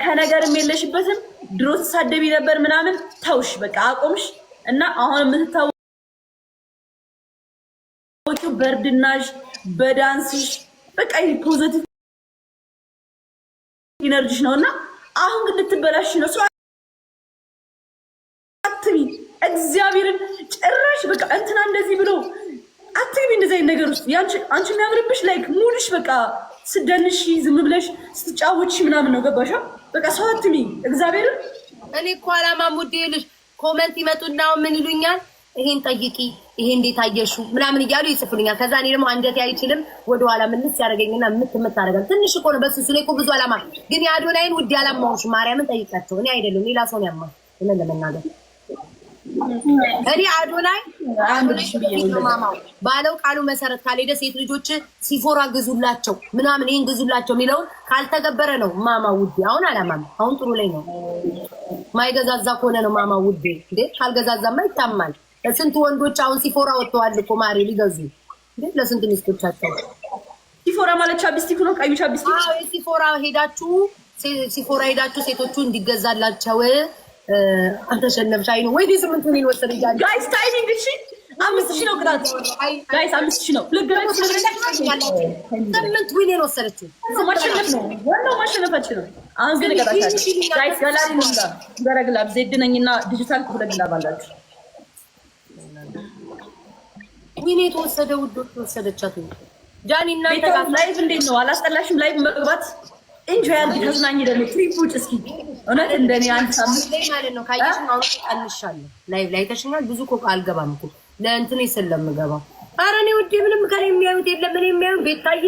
ከነገርም የለሽበትም ድሮ ተሳደቢ ነበር ምናምን ተውሽ በቃ አቆምሽ እና አሁን የምትታወቂው በርድናሽ በዳንስሽ በቃ ፖዚቲቭ ኢነርጂሽ ነውና አሁን ግን ልትበላሽ ነው ሰው አትሚ እግዚአብሔርን ጭራሽ በቃ እንትና እንደዚህ ብሎ አትግቢ እንደዚህ ነገር ውስጥ አንቺ የሚያምርብሽ ላይክ ሙድሽ በቃ ስደንሽ ዝም ብለሽ ስትጫወቺ ምናምን ነው ገባሻ በቃ ሰው አትሚ እግዚአብሔርን እኔ እኮ አላማ ሙዴልሽ ኮሜንት ይመጡና ምን ይሉኛል ይሄን ጠይቂ ይሄ እንዴት አየሹ ምናምን እያሉ ይጽፉልኛል ከዛ እኔ ደግሞ አንጀቴ አይችልም ወደ ኋላ ምንስ ያደርገኝና ምትመታረጋል ትንሽ እኮ ነው በሱ ላይ እኮ ብዙ አላማ ግን ያዶላይን ውድ ያላማውሽ ማርያምን ጠይቃቸው እኔ አይደለም ሌላ ሰው ነው ያማው እኔ ለመናገር እኔ አዶላይ ማማው ባለው ቃሉ መሰረት ካልሄደ ሴት ልጆች ሲፎራ ግዙላቸው ምናምን ይሄን ግዙላቸው የሚለው ካልተገበረ ነው ማማ ውዴ አሁን አላማም አሁን ጥሩ ላይ ነው ማይገዛዛ ከሆነ ነው ማማ ውዴ እንዴ ካልገዛዛማ ይታማል ለስንት ወንዶች አሁን ሲፎራ ወጥተዋል እኮ ማሪ ሊገዙ እንዴ ለስንት ሚስቶቻቸው ሲፎራ ማለት ቻፕስቲክ ነው ቀዩ ቻፕስቲክ አዎ ሲፎራ ሄዳችሁ ሴቶቹ እንዲገዛላቸው አንተ ሸነፍሽ አይኑ ወይ ዲስ ምን ትሆን ወሰደ ይላል ጋይስ ታይሚንግ እሺ 5000 ነው ቅጣት ጋይስ 5000 ነው ለገረች ለምን ዊን ወሰደችው ማሸነፍ ነው ወላሂ ማሸነፋችን ነው አሁን ግን ቀጣታች ጋይስ ጋላሪ ነው ገረግላብ ዜድ ነኝና ዲጂታል ኩለግላ ባላችሁ ዊን የተወሰደ ውዶች ወሰደቻት ጃኒና ላይቭ እንዴት ነው አላስጠላሽም ላይቭ መግባት ኢንጆይ አድርጊ ተዝናኝ ደግሞ ትሪፕ ውጭ እስኪ እውነት እንደኔ አንድ ሳምንት ማለት ነው ካይሽ አሁን ቀንሻለሁ ላይቭ ላይ ተሽኛል ብዙ ኮ አልገባም እኮ ለእንትን ስለምገባው ኧረ እኔ ውዴ ምንም ከኔ የሚያዩት የለም እኔ የሚያዩት ቤታዬ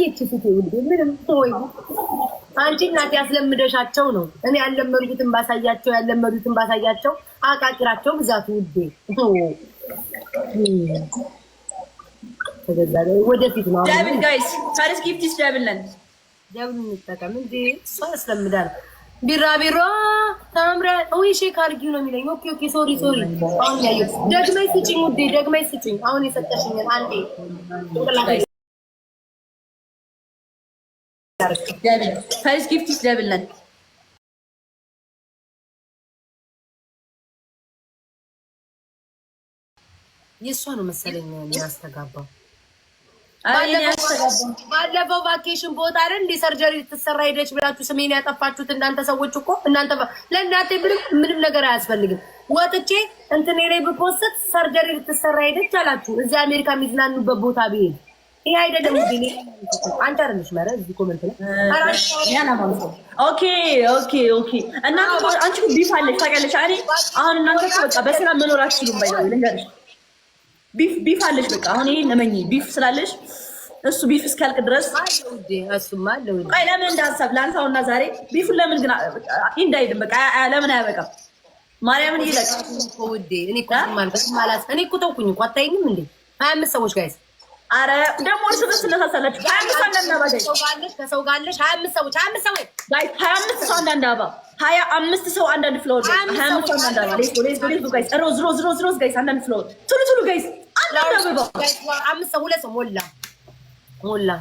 እቺ ፊቴ ውዴ ምንም ወይ አንቺ እናት ያስለምደሻቸው ነው እኔ ያለመዱትን ባሳያቸው አቃቂራቸው ብዛት ውዴ ወደፊት ነው ዳብል ጋይስ ታሪስ ጊፍትስ ዳብልን ዳብል እንጠቀም እንዴ ሰው ያስለምዳል ቢራቢሮ ታምራ ወይ ሼክ አርጊው ነው የሚለኝ ኦኬ ሶሪ አሁን ያዩ ደግመይ ስጪኝ ውዴ ደግመይ ስጪኝ አሁን የሰጠሽኝ አንዴ ዳብል ታሪስ ጊፍትስ ዳብልን የሷ ነው መሰለኝ ያስተጋባው ባለፈው ቫኬሽን ቦታ አይደል እንደ ሰርጀሪ ተሰራ ሄደች ብላችሁ ስሜን ያጠፋችሁት እናንተ ሰዎች እኮ እናንተ ለእናንተ ምንም ነገር አያስፈልግም ወጥቼ እንትን ላይ በፖስት ሰርጀሪ ተሰራ ሄደች አላችሁ እዚህ አሜሪካ የሚዝናኑበት ቦታ ቢሄድ ይሄ አይደለም እንዴ አንተ አይደልሽ ማረ እዚህ ኮሜንት ላይ ያና ማለት ኦኬ እና አንቺ ቢፍ አለሽ ታውቂያለሽ እኔ አሁን እናንተ በቃ በስራ መኖራችሁ ባይዘው ልንገርሽ ቢፍ አለሽ በቃ አሁን ይሄን እመኚ ቢፍ ስላለሽ እሱ ቢፍ እስካልቅ ድረስ እሱማ አለው አይ ለምን እንዳሰብ ላንሳውና ዛሬ ቢፉን ለምን ግን እንዳይድም በቃ ለምን አያበቃም ማርያምን ይለቅ ወዴ እኔ እኮ ተውኩኝ እኮ አታይኝም እንዴ 25 ሰዎች ጋይስ አረ ደግሞ እርስ በርስ ተነሳሳላችሁ 25 አንዳንድ አባ ከሰው ጋርለሽ 25 ሰዎች ጋይስ 25 ሰው አንዳንድ አባ 25 ሰው አንዳንድ ፍሎር 25 ሰው አንዳንድ አባ ሌስ ጋይስ ሮዝ ጋይስ አንዳንድ ፍሎር ቱሉ ጋይስ አንዳንድ አበባ ጋይስ 5 ሰው 2 ሰው ሞላ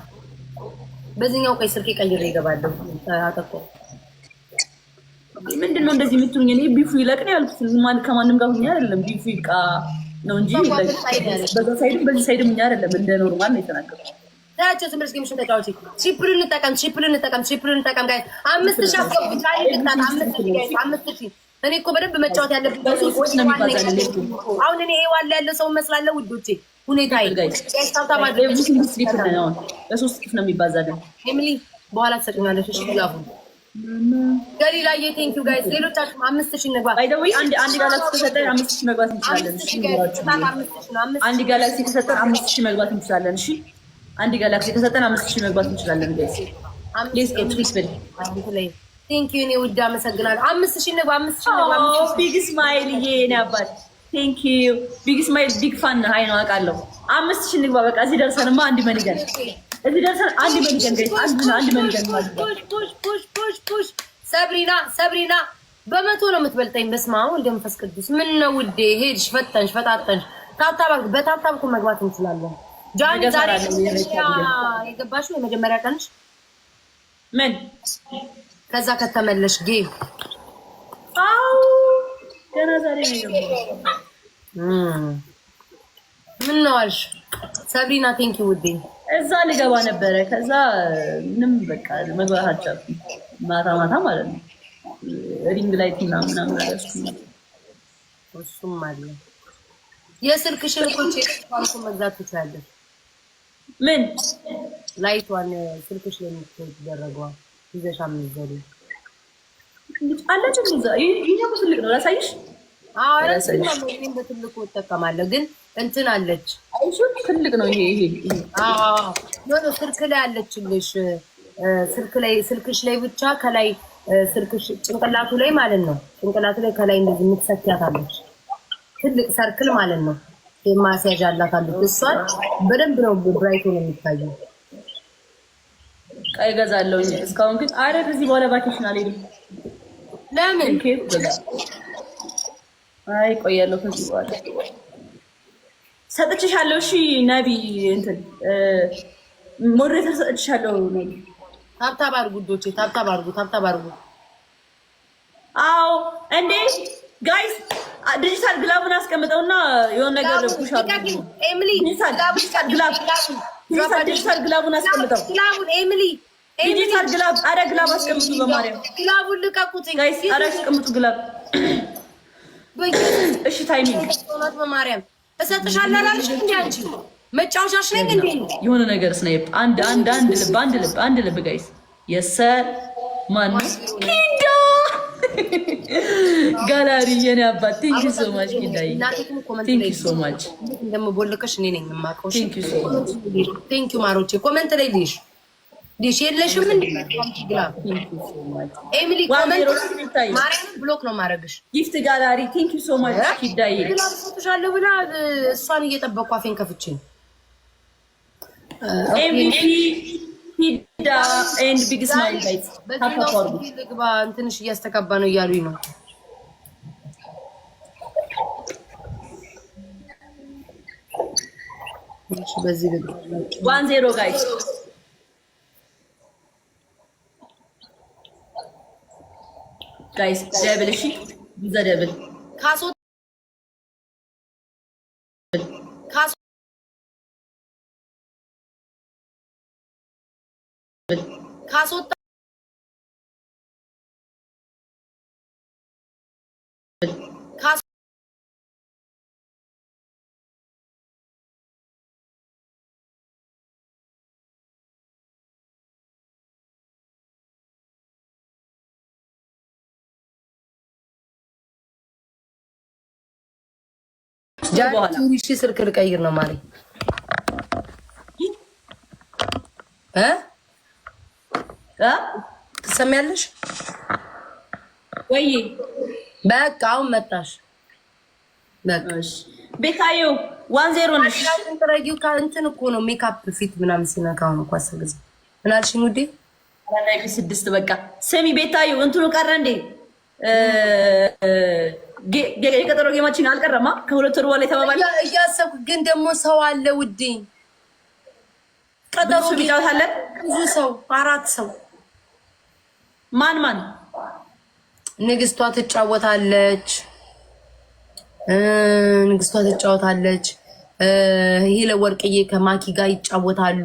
በዚህኛው ቀይ ስልክ ቀይሬ ይገባለሁ አጠቆ ምንድነው እንደዚህ የምትሉኝ እኔ ቢፉ ይለቅ ነው ያልኩት ከማንም ጋር ሁኛ አይደለም ቢፉ ይቃ ነው እንጂ በዛ ሳይድም በዚህ ሳይድም እኛ አይደለም እንደ ኖርማል ነው የተናገርኩት ታቸው ትምርስ ግን ተጫዋች ቺፕልን እንጠቀም ጋይስ 5000 አስገቡ ቻይ ልታጣ 5000 እኔ እኮ በደንብ መጫወት ያለብኝ በሶስት ነው የሚባዛለው አሁን እኔ ዋላ ያለው ሰው መስላለሁ ውዶቼ ሁኔታዬ ጋይስ ታውታ ማድረግ ነው በሶስት ነው የሚባዛለው ኤሚሊ በኋላ ተሰጥኛለሽ እሺ ይላፉ ገሊላዬ ቴንክ ዩ ጋይስ ሌሎቻችሁ 5000 እንግባ ባይ ዘ ዌይ አንድ ጋላክሲ ተሰጠን 5000 መግባት እንችላለን አንድ ጋላክሲ ተሰጠን 5000 መግባት እንችላለን እሺ አንድ ጋላክሲ ተሰጠን 5000 መግባት እንችላለን ጋይስ ፕሊዝ ጌት ሪስፔክት ቴንክ ዩ እኔ ውድ አመሰግናለሁ 5000 እንግባ 5000 ቢግ ስማይል የኔ አባት ቴንክ ዩ ቢግ ስማይል ቢግ ፋን ሃይ ነው አውቃለሁ 5000 እንግባ በቃ እዚህ ደርሰንማ አንድ መንገድ እዚህ ደርሰን አንድ መንገድ ጋይስ አንድ መንገድ ማለት ፑሽ ሰብሪና በመቶ ነው የምትበልጠኝ በስማው እንደምፈስ ቅዱስ ምን ነው ውዴ ሄድሽ ፈታተንሽ በታታብኩ መግባት እንችላለን ጃኒ ዛሬ የገባሽው የመጀመሪያ ቀንሽ ምን ከዛ ከተመለሽ ጌም አው ገና ዛሬ ነው። ምን ነው አልሽ? ሰብሪና ቴንክ ዩ ውዴ። እዛ ልገባ ነበረ። ከዛ ምንም በቃ መግባት አልቻልኩም። ማታ ማታ ማለት ነው ሪንግ ላይት ምናምን አደረስኩኝ። እሱም አለ የስልክሽን እኮ ቼክ ባንኩ መግዛት ትችላለሽ። ምን ላይቷን ስልክሽ ላይ የምትደረገው ይዘሻ ምን ይዘሉ አለች እንዛ ይሄው ትልቅ ነው ላሳይሽ። አዎ እኔም በትልቁ እጠቀማለሁ ግን እንትን አለች አይሹ ትልቅ ነው ይሄ። አዎ ኖ ስልክ ላይ አለችልሽ። ስልክሽ ላይ ብቻ ከላይ ስልክሽ ጭንቅላቱ ላይ ማለት ነው። ጭንቅላቱ ላይ ከላይ እንደዚህ የምትሰኪያት አለች ትልቅ ሰርክል ማለት ነው። የማስያዣ አላት አለች። እሷን በደንብ ነው ብራይት ነው የሚታየው። ቀይ ገዛለሁ እስካሁን ግን አረ ከዚህ በኋላ ቫኬሽን አልሄድም። ለምን አይ ቆያለሁ ከዚህ በኋላ ሰጥቼሻለሁ። እሺ ነቢ እንትን ሞዴሬተር ሰጥቼሻለሁ። ነቢ ታብታብ አድርጉ ዶቼ ታብታብ አድርጉ። አዎ እንዴ ጋይስ ዲጂታል ግላቡን አስቀምጠውና የሆነ ነገር ፑሽ አድርጉ። ኤሚሊ ዲጂታል ግላቡን አስቀምጠው። ግላቡን ኤሚሊ ዲጂታል ግላብ አረ ግላብ አስቀምጡ። በማርያም ግላቡን ልቀቁት ጋይስ። አረ አስቀምጡ ግላብ። እሺ ታይሚንግ ሶላት በማርያም እሰጥሻለሁ አላልሽ እንዴ? አንቺ መጫወቻሽ ነኝ እንዴ? የሆነ ነገር ስናይፕ አንድ ልብ ጋይስ የሰር ማን ኪንዳ ጋላሪ የኔ አባት ቴንክ ዩ ሶ ማች ኪንዳይ ቴንክ ዩ ሶ ማች እንደምቦልከሽ እኔ ነኝ የማውቀው። ቴንክ ዩ ሶ ማች ቴንክ ዩ ማሮቼ። ኮሜንት ላይ ዲሽ የለሽም እንዴ? ኤሚሊ ኮሜንት ማርያም ብሎክ ነው ማረግሽ። ጊፍት ጋላሪ ቴንክ ዩ ሶ ማች ኪንዳይ ሰጥሻለሁ ብላ እሷን እየጠበቅኩ አፌን ከፍቼ ኤምቪፒ ሂዳ ኤንድ ቢግ ስማይል ጋይስ ታፋፋሩ ልግባ እንትንሽ እያስተካባ ነው እያሉኝ ነው። እሺ በዚህ ልግባ 1-0 ጋይስ ደብል እሺ ቢዛ ደብል ካሶ ካስወጣ ጃንቺ ስልክ ልቀይር ነው ማሪ ትሰሚያለሽ ወይ? በቃ አሁን መጣሽ። በቃ እሺ ቤታዮ 1-0 ነሽ። እንትረጊው እንትን እኮ ነው ሜካፕ ፊት ምናምን ሲነካው ነው ኳስ ገዝ ምን አልሽኝ ውዴ? አላላይ 6 በቃ ስሚ ቤታዮ እንትኑ ቀረ እንዴ? የቀጠሮ ጌማችን አልቀረማ ከሁለት ወር በኋላ የተባባለ እያሰብኩ ግን ደግሞ ሰው አለ ውዴ። ቀጠሮ ቢጫወታለን ብዙ ሰው 4 ሰው ማን ንግስቷ ትጫወታለች። ሄለ ወርቅዬ ከማኪ ጋር ይጫወታሉ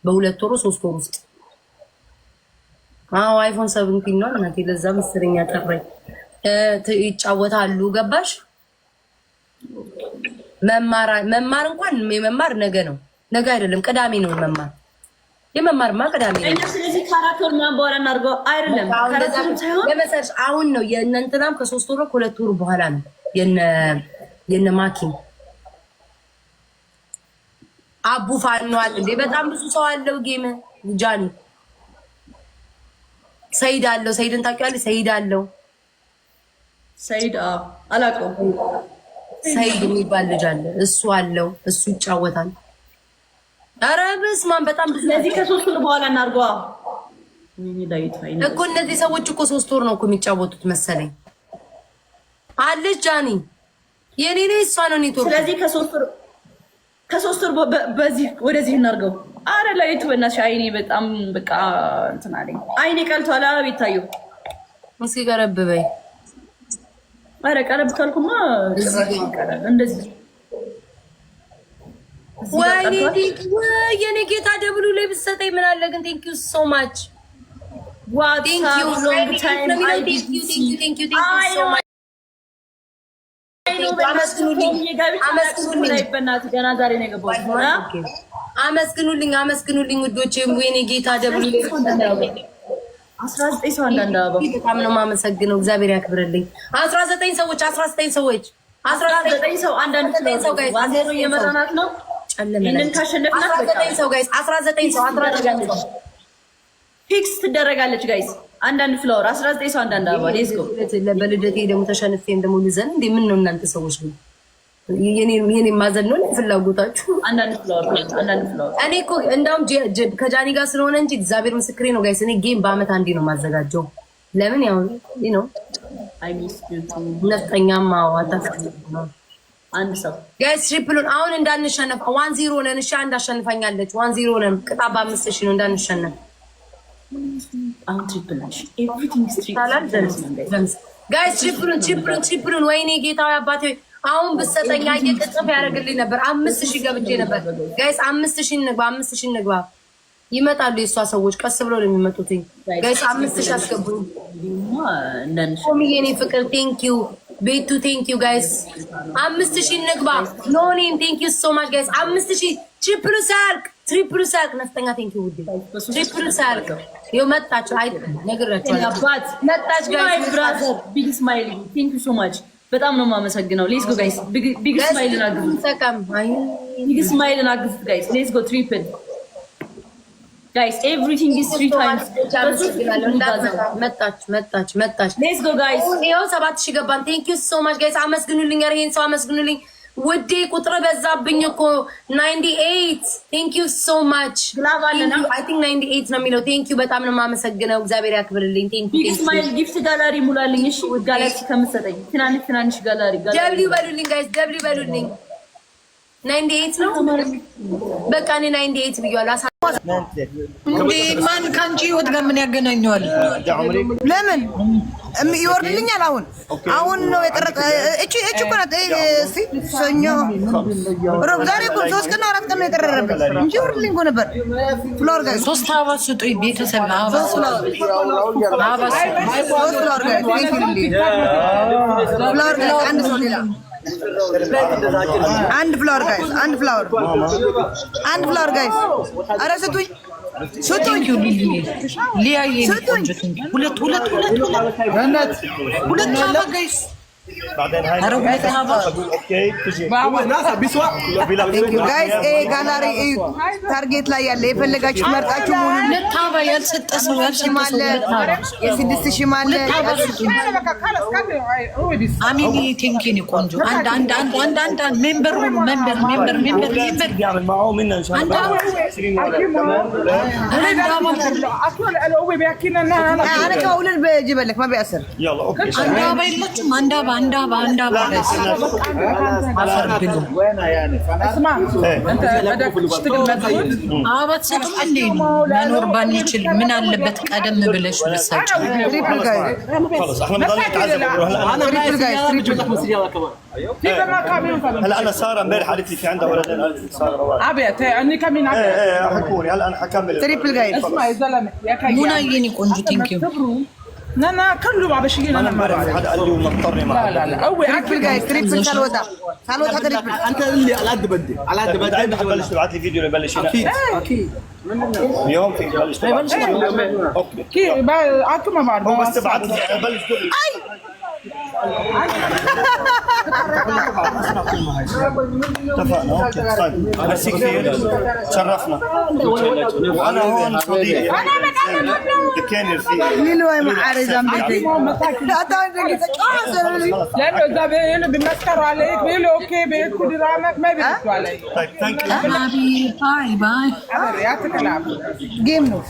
በ2 ወር 3 ወር ውስጥ። አዎ አይፎን 17 ነው እናቴ ለዛ መስረኛ ጠራኝ። ይጫወታሉ ገባሽ? መማር እንኳን የመማር ነገ ነው። ነገ አይደለም ቅዳሜ ነው መማር። የመማርማ ቅዳሜ ነው። እኛ ስለዚህ ከ4 ወር ምናምን በኋላ እናድርገው አይደለም። ከ4 ወር ሳይሆን ለመሰለሽ አሁን ነው የእነንትናም ከ3 ወር ከ2 ወር በኋላ ነው የነ ማኪም አቡ ፋኗል እንዴ በጣም ብዙ ሰው አለው። ጌም ጃኒ ሰይድ አለው። ሰይድን ታውቂዋለሽ? ሰይድ አላውቀውም። ሰይድ የሚባል ልጅ አለ። እሱ አለው። እሱ ይጫወታል። ኧረ በስመ አብ በጣም ብዙ። ስለዚህ ከ3 ወር በኋላ እናድርገዋ እኮ። እነዚህ ሰዎች እኮ 3 ወር ነው እኮ የሚጫወቱት መሰለኝ። አለች ጃኒ የኔ እሷ ነው ኔትወርክ። ስለዚህ ከ3 ወር በዚህ ወደዚህ እናድርገው። አረ ላይቱ በእናትሽ አይኔ በጣም በቃ እንትን አለኝ። አይኔ ቀልቷል። አላ ቤታየው እስኪ ቀረብ በይ። አረ ቀረብ ካልኩማ እንደዚህ ወይኔ የኔ ጌታ ደብሉ ላይ ብትሰጠኝ ምን አለ ግን። ቴንክ ዩ ሶ ማች ዋት ዩ ሎንግ ታይም አይ ቴንክ ዩ ሶ ማች። አመስግኑልኝ ውዶቼ። ወይኔ ጌታ ደብሉ 19 ሰው አንዳንድ አበባ በጣም ነው የማመሰግነው። እግዚአብሔር ያክብርልኝ። 19 ሰዎች 19 ሰው አንዳንድ ሰው ጋይስ ዋዜሮ የመራናት ነው። ይሄንን ካሸነፍናት 19 ሰው ጋይስ 19 ሰው ፊክስ ትደረጋለች ጋይስ። አንዳንድ ፍላወር 19 ሰው አንዳንድ አበባ ሌትስ ጎ። በልደቴ ደግሞ ተሸንፌም ደግሞ ልዘን እንዴ ምን ነው እናንተ ሰዎች ግን የኔ ማዘን ነው ፍላጎታችሁ። አንዳንድ ፍላወር እኔ እኮ እንዳውም ከጃኒ ጋር ስለሆነ እንጂ እግዚአብሔር ምስክሬ ነው ጋይስ። እኔ ጌም በአመት አንዴ ነው ማዘጋጀው። ለምን ያው ነው አይ ሚስ ዩ ቱ ነፍጠኛማ ዋታፍት ነው። አንድ ሰው ጋይስ ትሪፕሉን አሁን እንዳንሸነፍ 1-0 ነን። እሺ አንድ አሸንፋኛለች። 1-0 ነን። ቅጣ በ5000 ነው እንዳንሸነፍ። አሁን ትሪፕል ነሽ ኤቭሪቲንግ ስትሪፕ ጋይስ ትሪፕሉን ወይኔ ጌታዊ አባቴ አሁን ብትሰጠኝ እጥፍ ያደርግልኝ ነበር። 5000 ገብቼ ነበር ጋይስ። 5000 እንግባ ይመጣሉ የሷ ሰዎች ቀስ ብሎ ነው የሚመጡት ጋይስ። 5000 አስገቡኝ። ኮሚዬ እኔ ፍቅር ቴንክ ዩ ቤቱ ቴንክ ዩ ጋይስ። 5000 እንግባ። ኖ ኔም ቴንክ ዩ ሶ ማች ጋይስ። 5000 ትሪፕሉ ሳልክ ነፍጠኛ ቴንክ ዩ ውዴ። ትሪፕሉ ሳልክ ይኸው መጣች። አይ ነግራችኋለሁ መጣች ጋይስ። ብራዘር ቢግ ስማይል ቴንክ ዩ ሶ ማች በጣም ነው የማመሰግነው። ሌትስ ጎ ጋይስ። ቢግ ስማይልን አግዙት። ቢግ ስማይልን አግዙት ጋይስ። ሌትስ ጎ ትሪፕል ጋይስ። ኤቭሪቲንግ ኢዝ 3 ታይምስ። መጣች። ሌትስ ጎ ጋይስ። ይኸው 7000 ገባን። ቴንክ ዩ ሶ ማች ጋይስ። አመስግኑልኝ። ኧረ ይሄን ሰው አመስግኑልኝ ውዴ። ቁጥር በዛብኝ እኮ 98 ቴንክ ዩ ሶ ማች። አይ ቲንክ 98 ነው የሚለው። ቴንክ ዩ በጣም ነው የማመሰግነው። እግዚአብሔር ያክብርልኝ። ቴንክ ዩ ቢግ ስማይል ጊፍት ጋላሪ ሙላልኝ። እሺ ጋላክሲ ከምትሰጠኝ ትናንሽ ጋላሪ ደብሊው በሉልኝ ጋይስ። ደብሊው በሉልኝ 98 ነው በቃ እኔ 98 ብያለሁ። እንዴ ማን ካንቺ ህይወት ጋር ምን ያገናኘዋል? ለምን ይወርድልኛል? አሁን ነው የቀረቀ እቺ እኮ ናት። እሺ ሰኞ ሮብ ዛሬ እኮ 3 ቀን 4 ቀን ነው የቀረረብኝ እንጂ ይወርድልኝ እኮ ነበር። ፍሎር ጋር 3 አበባ ስጡኝ ቤተሰብ አበባ ስጡኝ። ፍሎር ጋር አንድ ሰው ሌላ አንድ ፍላወር ጋይስ ኧረ ስጡኝ ሊያየ ሁለት አበባ ጋይስ። ጋይስ ጋላሪ ታርጌት ላይ ያለ የፈለጋችሁ መርጣችሁ መሆኑን ለታባ ያልሰጠ ሰው አለ። የ6000 አለ። አሚኒ ቴንኪኒ ቆንጆ አንድ ሜምበር ሁሉ ሜምበር አንድ አባ አፈር ብሉ አበባ ትሰጡም እንዴ? መኖር ባንችል ምን አለበት ቀደም ብለሽ ብትሰጪ። هلا انا ساره امبارح قالت لي في عندها ولدين ساره ابيت اني كمين حكوني هلا انا حكمل تريبل جاي اسمع يا زلمه يا كاي منى يني كونجو ثانك يو انا كله بعد شيء انا ما بعرف حدا قال لي ومضطرني معك. لا قوي تريبل جاي تريبل سالوتا تريبل. انت اللي على قد بدي انت حتبلش تبعت لي فيديو يبلش هنا اكيد اليوم في بلش اوكي كيف عادكم ما بعرف بس تبعت لي بلش اي اتفقنا اوكي طيب ميرسي كثير تشرفنا وانا هون صديقي كان في ليلو يا معاري زمبتي لا تعرف لانه اذا بيمسكروا عليك بيقولوا اوكي بيكتبوا درامك ما بيكتبوا عليك. طيب ثانك يو حبيبي باي باي حبيبي يعطيك العافيه. جيم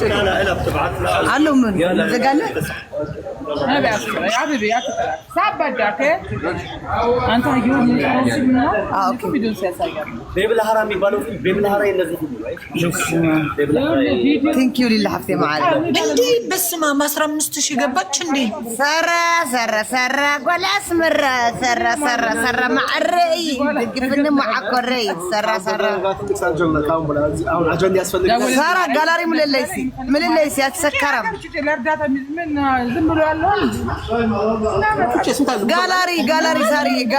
انا لها بتبعت لها علو من زقال انا بأسفل يا حبيبي يعطيك العافيه. صعب بدك انت هجيب من اوكي بدون سياسه. بيب الهرم يبالو بيب الهرم ينزل بيب الهرم ثانك يو لله حفظي معاري عندي بس ما مسرى منستشي قبتش عندي سرة ولا اسمر سرة مع الرئي كيف مع الرئي سرة سرة جالاري من الليسي اتسكرم جالاري ساري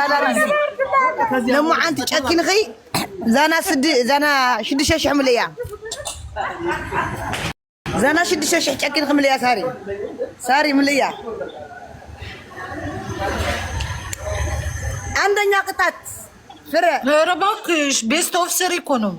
لما انت تشكين خي زانا شد شش عمليه زانا شد شش تشكين خمليه ساري مليه عندنا قطات فرق رباكش بيست اوفسر يكونوا